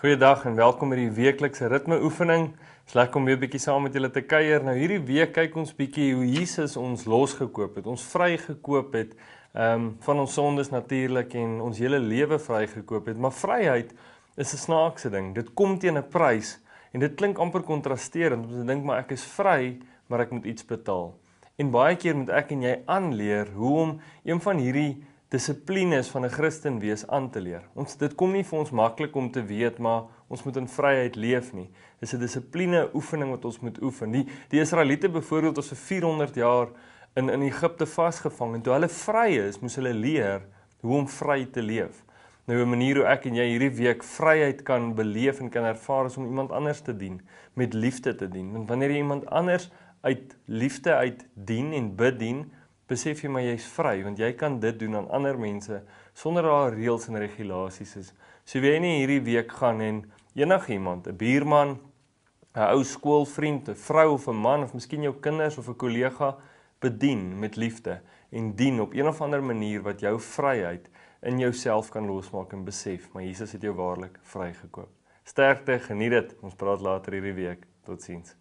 Goeiedag en welkom by die weeklikse ritme oefening. Dis lekker om weer 'n bietjie saam met julle te kuier. Nou hierdie week kyk ons bietjie hoe Jesus ons losgekoop het, ons vrygekoop het van ons sondes natuurlik en ons hele lewe vrygekoop het. Maar vryheid is 'n snaakse ding. Dit kom teen 'n prys en dit klink amper kontrasterend om te dink maar ek is vry, maar ek moet iets betaal. En baie keer moet ek en jy aanleer hoe om een van hierdie dissiplines van 'n Christen wees aan te leer. Dit kom nie vir ons maklik om te weet, maar ons moet in vryheid leef nie. Dis 'n dissipline oefening wat ons moet oefen. Die Israeliete byvoorbeeld was vir 400 jaar in Egipte vasgevang en toe hulle vry is, moes hulle leer hoe om vry te leef. Nou 'n manier hoe ek en jy hierdie week vryheid kan beleef en kan ervaar is om iemand anders te dien, met liefde te dien. Want wanneer jy iemand anders uit liefde uit dien en bedien, besef jy maar jy's vry, want jy kan dit doen aan ander mense, sonder daar reëls en regulasies is. So jy nie hierdie week gaan en enigiemand, 'n buurman, 'n ou skoolvriend, 'n vrou of 'n man, of miskien jou kinders of 'n kollega, bedien met liefde, en dien op een of ander manier wat jou vryheid in jouself kan losmaak en besef, maar Jesus het jou waarlik vrygekoop. Sterkte, geniet dit, ons praat later hierdie week, totsiens.